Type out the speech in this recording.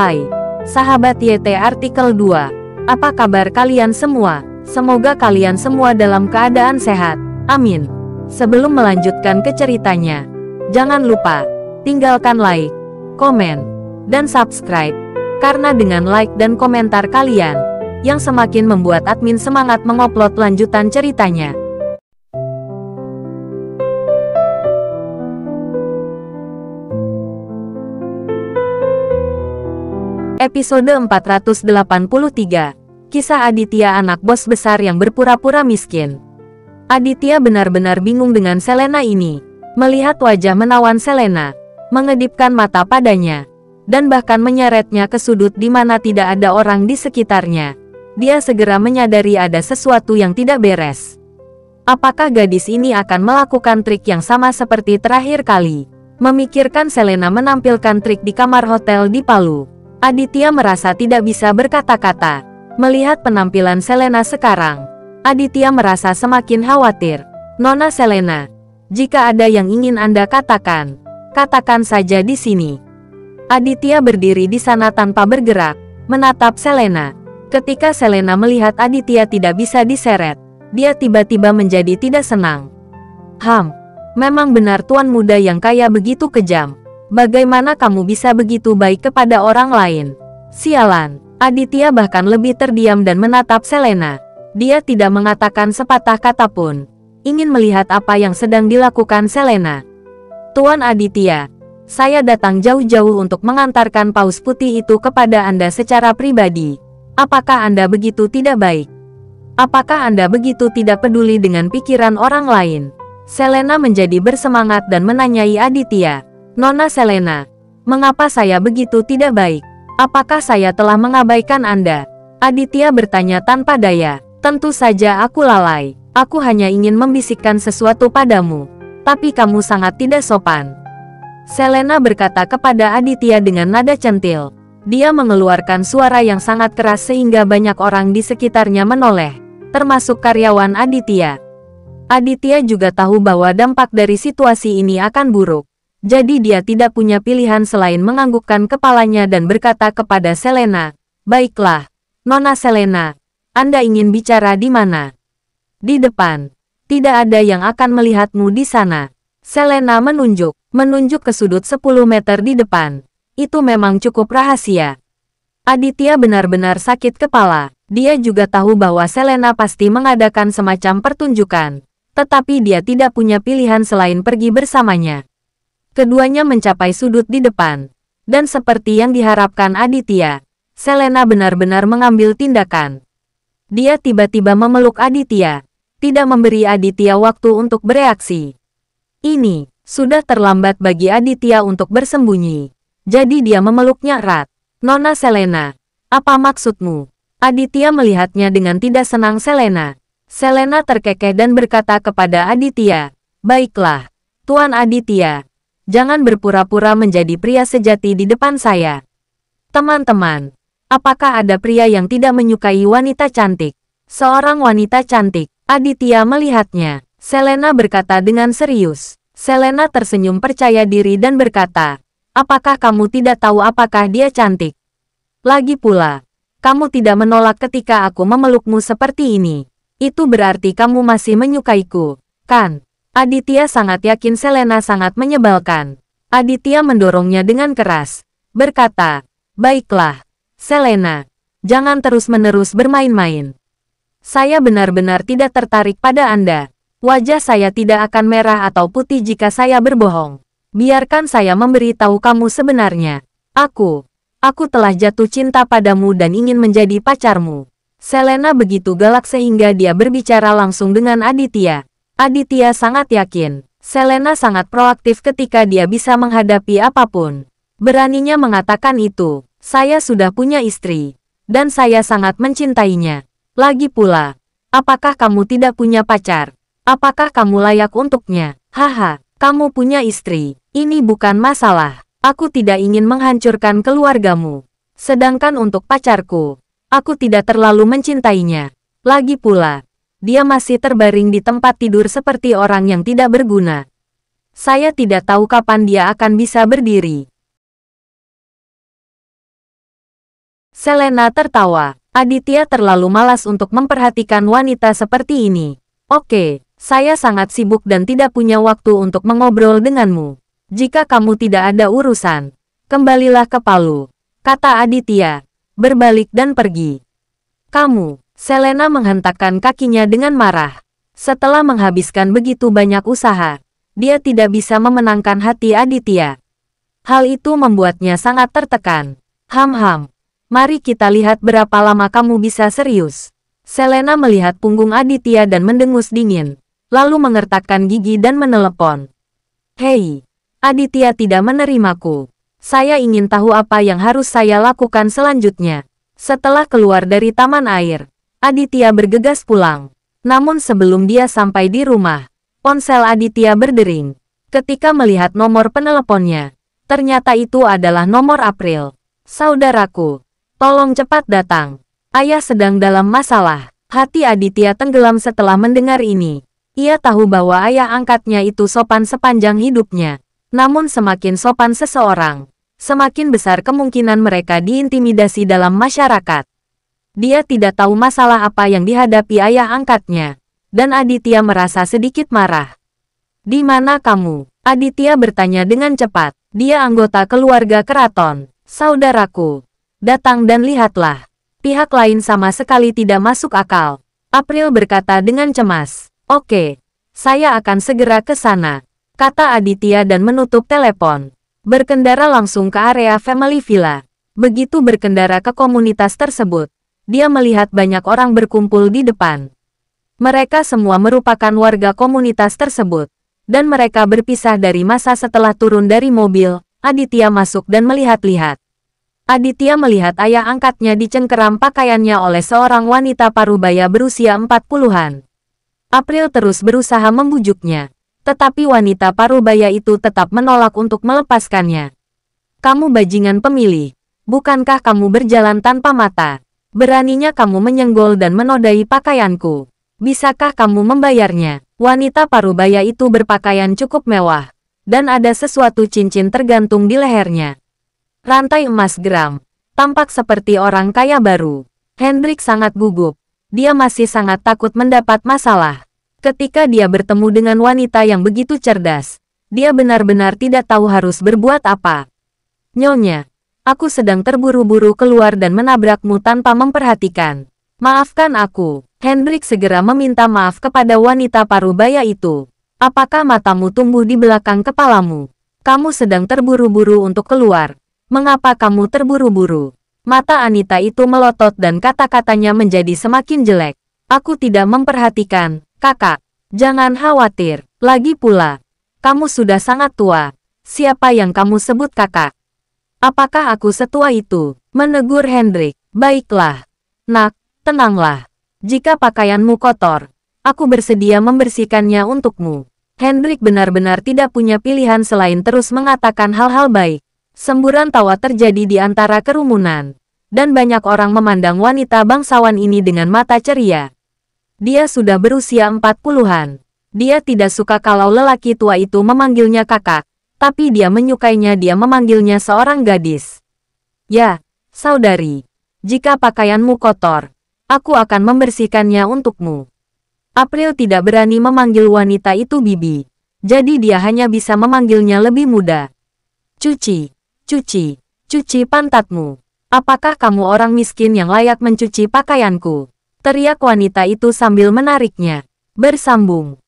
Hai, sahabat YT Artikel 2. Apa kabar kalian semua? Semoga kalian semua dalam keadaan sehat. Amin. Sebelum melanjutkan ke ceritanya, jangan lupa tinggalkan like, komen, dan subscribe. Karena dengan like dan komentar kalian, yang semakin membuat admin semangat mengupload lanjutan ceritanya. Episode 483. Kisah Aditya, anak bos besar yang berpura-pura miskin. Aditya benar-benar bingung dengan Selena ini. Melihat wajah menawan Selena, mengedipkan mata padanya, dan bahkan menyeretnya ke sudut di mana tidak ada orang di sekitarnya. Dia segera menyadari ada sesuatu yang tidak beres. Apakah gadis ini akan melakukan trik yang sama seperti terakhir kali? Memikirkan Selena menampilkan trik di kamar hotel di Palu, Aditya merasa tidak bisa berkata-kata. Melihat penampilan Selena sekarang, Aditya merasa semakin khawatir. Nona Selena, jika ada yang ingin Anda katakan, katakan saja di sini. Aditya berdiri di sana tanpa bergerak, menatap Selena. Ketika Selena melihat Aditya tidak bisa diseret, dia tiba-tiba menjadi tidak senang. Memang benar tuan muda yang kaya begitu kejam. Bagaimana kamu bisa begitu baik kepada orang lain? Sialan. Aditya bahkan lebih terdiam dan menatap Selena. Dia tidak mengatakan sepatah kata pun. Ingin melihat apa yang sedang dilakukan Selena. Tuan Aditya, saya datang jauh-jauh untuk mengantarkan paus putih itu kepada Anda secara pribadi. Apakah Anda begitu tidak baik? Apakah Anda begitu tidak peduli dengan pikiran orang lain? Selena menjadi bersemangat dan menanyai Aditya. Nona Selena, mengapa saya begitu tidak baik? Apakah saya telah mengabaikan Anda? Aditya bertanya tanpa daya. Tentu saja aku lalai. Aku hanya ingin membisikkan sesuatu padamu. Tapi kamu sangat tidak sopan. Selena berkata kepada Aditya dengan nada centil. Dia mengeluarkan suara yang sangat keras sehingga banyak orang di sekitarnya menoleh, termasuk karyawan Aditya. Aditya juga tahu bahwa dampak dari situasi ini akan buruk. Jadi dia tidak punya pilihan selain menganggukkan kepalanya dan berkata kepada Selena, "Baiklah, Nona Selena, Anda ingin bicara di mana?" "Di depan. Tidak ada yang akan melihatmu di sana." Selena menunjuk ke sudut 10 meter di depan. Itu memang cukup rahasia. Aditya benar-benar sakit kepala. Dia juga tahu bahwa Selena pasti mengadakan semacam pertunjukan. Tetapi dia tidak punya pilihan selain pergi bersamanya. Keduanya mencapai sudut di depan. Dan seperti yang diharapkan Aditya, Selena benar-benar mengambil tindakan. Dia tiba-tiba memeluk Aditya, tidak memberi Aditya waktu untuk bereaksi. Ini sudah terlambat bagi Aditya untuk bersembunyi. Jadi dia memeluknya erat. "Nona Selena, apa maksudmu?" Aditya melihatnya dengan tidak senang Selena. Selena terkekeh dan berkata kepada Aditya, "Baiklah, Tuan Aditya. Jangan berpura-pura menjadi pria sejati di depan saya." "Teman-teman, apakah ada pria yang tidak menyukai wanita cantik?" "Seorang wanita cantik." Aditya melihatnya. Selena berkata dengan serius. Selena tersenyum percaya diri dan berkata, "Apakah kamu tidak tahu apakah dia cantik? Lagi pula, kamu tidak menolak ketika aku memelukmu seperti ini. Itu berarti kamu masih menyukaiku, kan?" Aditya sangat yakin Selena sangat menyebalkan. Aditya mendorongnya dengan keras, berkata, "Baiklah, Selena, jangan terus-menerus bermain-main. Saya benar-benar tidak tertarik pada Anda. Wajah saya tidak akan merah atau putih jika saya berbohong. Biarkan saya memberitahu kamu sebenarnya. Aku telah jatuh cinta padamu dan ingin menjadi pacarmu." Selena begitu galak sehingga dia berbicara langsung dengan Aditya. Aditya sangat yakin, Selena sangat proaktif ketika dia bisa menghadapi apapun. Beraninya mengatakan itu, "Saya sudah punya istri, dan saya sangat mencintainya. Lagi pula, apakah kamu tidak punya pacar? Apakah kamu layak untuknya? Haha, kamu punya istri. Ini bukan masalah. Aku tidak ingin menghancurkan keluargamu. Sedangkan untuk pacarku, aku tidak terlalu mencintainya. Lagi pula, dia masih terbaring di tempat tidur seperti orang yang tidak berguna. Saya tidak tahu kapan dia akan bisa berdiri." Selena tertawa. Aditya terlalu malas untuk memperhatikan wanita seperti ini. Oke, saya sangat sibuk dan tidak punya waktu untuk mengobrol denganmu. Jika kamu tidak ada urusan, kembalilah ke Palu, kata Aditya, berbalik dan pergi. Kamu, Selena menghentakkan kakinya dengan marah. Setelah menghabiskan begitu banyak usaha, dia tidak bisa memenangkan hati Aditya. Hal itu membuatnya sangat tertekan. Ham-ham. Mari kita lihat berapa lama kamu bisa serius. Selena melihat punggung Aditya dan mendengus dingin, lalu mengertakkan gigi dan menelepon. Hei, Aditya tidak menerimaku. Saya ingin tahu apa yang harus saya lakukan selanjutnya. Setelah keluar dari taman air, Aditya bergegas pulang. Namun sebelum dia sampai di rumah, ponsel Aditya berdering. Ketika melihat nomor peneleponnya, ternyata itu adalah nomor April. Saudaraku. Tolong cepat datang. Ayah sedang dalam masalah. Hati Aditya tenggelam setelah mendengar ini. Ia tahu bahwa ayah angkatnya itu sopan sepanjang hidupnya. Namun semakin sopan seseorang, semakin besar kemungkinan mereka diintimidasi dalam masyarakat. Dia tidak tahu masalah apa yang dihadapi ayah angkatnya. Dan Aditya merasa sedikit marah. Di mana kamu? Aditya bertanya dengan cepat. Dia anggota keluarga keraton. Saudaraku. Datang dan lihatlah. Pihak lain sama sekali tidak masuk akal. April berkata dengan cemas. Oke, saya akan segera ke sana, kata Aditya dan menutup telepon. Berkendara langsung ke area Family Villa. Begitu berkendara ke komunitas tersebut, dia melihat banyak orang berkumpul di depan. Mereka semua merupakan warga komunitas tersebut, dan mereka berpisah dari masa setelah turun dari mobil. Aditya masuk dan melihat-lihat. Aditya melihat ayah angkatnya dicengkeram pakaiannya oleh seorang wanita parubaya berusia 40-an. April terus berusaha membujuknya, tetapi wanita parubaya itu tetap menolak untuk melepaskannya. Kamu bajingan pemilih, bukankah kamu berjalan tanpa mata? Beraninya kamu menyenggol dan menodai pakaianku. Bisakah kamu membayarnya? Wanita parubaya itu berpakaian cukup mewah, dan ada sesuatu cincin tergantung di lehernya. Rantai emas geram, tampak seperti orang kaya baru. Hendrik sangat gugup. Dia masih sangat takut mendapat masalah. Ketika dia bertemu dengan wanita yang begitu cerdas, dia benar-benar tidak tahu harus berbuat apa. Nyonya, aku sedang terburu-buru keluar dan menabrakmu tanpa memperhatikan. Maafkan aku. Hendrik segera meminta maaf kepada wanita parubaya itu. Apakah matamu tumbuh di belakang kepalamu? Kamu sedang terburu-buru untuk keluar. Mengapa kamu terburu-buru? Mata Anita itu melotot dan kata-katanya menjadi semakin jelek. Aku tidak memperhatikan, kakak. Jangan khawatir. Lagi pula, kamu sudah sangat tua. Siapa yang kamu sebut kakak? Apakah aku setua itu? Menegur Hendrik. Baiklah. Nak, tenanglah. Jika pakaianmu kotor, aku bersedia membersihkannya untukmu. Hendrik benar-benar tidak punya pilihan selain terus mengatakan hal-hal baik. Semburan tawa terjadi di antara kerumunan, dan banyak orang memandang wanita bangsawan ini dengan mata ceria. Dia sudah berusia 40-an. Dia tidak suka kalau lelaki tua itu memanggilnya kakak, tapi dia menyukainya dia memanggilnya seorang gadis. Ya, saudari, jika pakaianmu kotor, aku akan membersihkannya untukmu. April tidak berani memanggil wanita itu bibi, jadi dia hanya bisa memanggilnya lebih muda. Cuci. Cuci pantatmu. Apakah kamu orang miskin yang layak mencuci pakaianku? Teriak wanita itu sambil menariknya. Bersambung.